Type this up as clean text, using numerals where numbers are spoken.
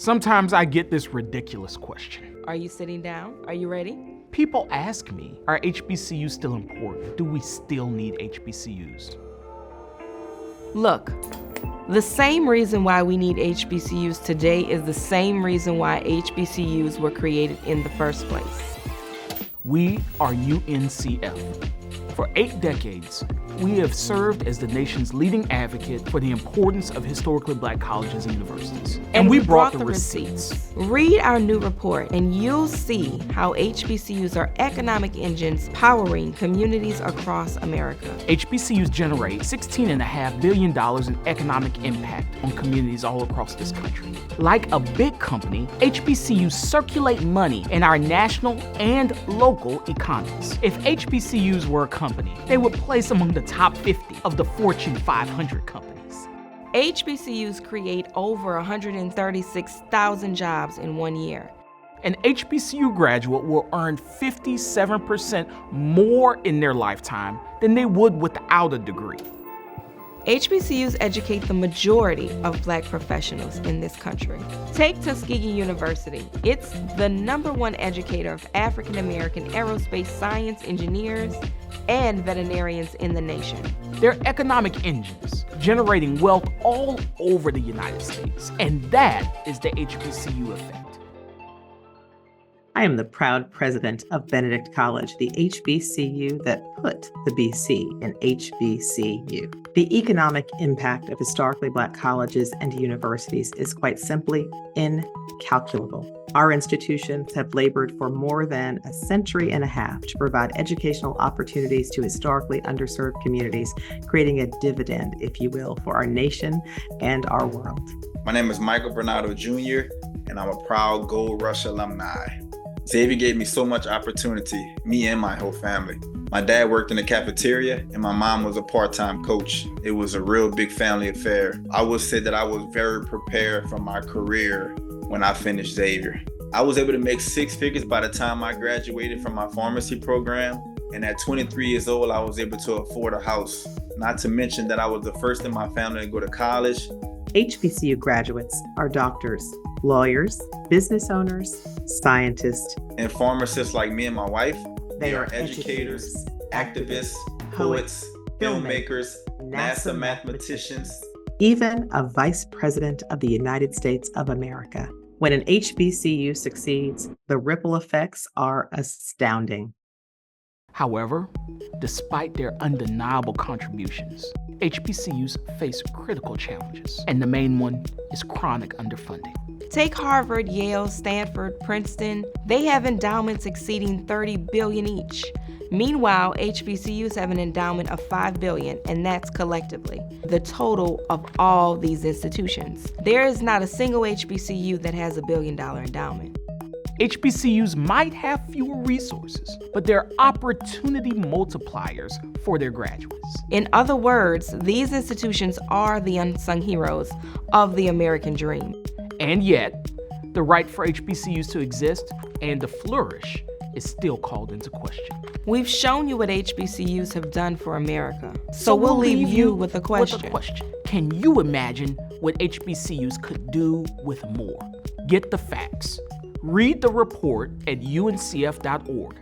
Sometimes I get this ridiculous question. Are you sitting down? Are you ready? People ask me, are HBCUs still important? Do we still need HBCUs? Look, the same reason why we need HBCUs today is the same reason why HBCUs were created in the first place. We are UNCF. For 8 decades, we have served as the nation's leading advocate for the importance of historically Black colleges and universities. And we brought the receipts. Read our new report and you'll see how HBCUs are economic engines powering communities across America. HBCUs generate $16.5 billion in economic impact on communities all across this country. Like a big company, HBCUs circulate money in our national and local economies. If HBCUs were a company, they would place among the top 50 of the Fortune 500 companies. HBCUs create over 136,000 jobs in 1 year. An HBCU graduate will earn 57% more in their lifetime than they would without a degree. HBCUs educate the majority of Black professionals in this country. Take Tuskegee University. It's the #1 educator of African American aerospace science engineers and veterinarians in the nation. They're economic engines, generating wealth all over the United States, and that is the HBCU effect. I am the proud president of Benedict College, the HBCU that put the BC in HBCU. The economic impact of historically Black colleges and universities is quite simply incalculable. Our institutions have labored for more than a century and a half to provide educational opportunities to historically underserved communities, creating a dividend, if you will, for our nation and our world. My name is Michael Bernardo Jr., and I'm a proud Gold Rush alumni. Xavier gave me so much opportunity, me and my whole family. My dad worked in the cafeteria and my mom was a part-time coach. It was a real big family affair. I would say that I was very prepared for my career when I finished Xavier. I was able to make 6 figures by the time I graduated from my pharmacy program. And at 23 years old, I was able to afford a house. Not to mention that I was the first in my family to go to college. HBCU graduates are doctors, lawyers, business owners, scientists, and pharmacists like me and my wife. They are are educators, activists, poets, filmmakers, NASA mathematicians, even a vice president of the United States of America. When an HBCU succeeds, the ripple effects are astounding. However, despite their undeniable contributions, HBCUs face critical challenges, and the main one is chronic underfunding. Take Harvard, Yale, Stanford, Princeton. They have endowments exceeding $30 billion each. Meanwhile, HBCUs have an endowment of $5 billion, and that's collectively the total of all these institutions. There is not a single HBCU that has $1 billion endowment. HBCUs might have fewer resources, but they're opportunity multipliers for their graduates. In other words, these institutions are the unsung heroes of the American dream. And yet, the right for HBCUs to exist and to flourish is still called into question. We've shown you what HBCUs have done for America, so we'll leave you with a question. Can you imagine what HBCUs could do with more? Get the facts. Read the report at uncf.org.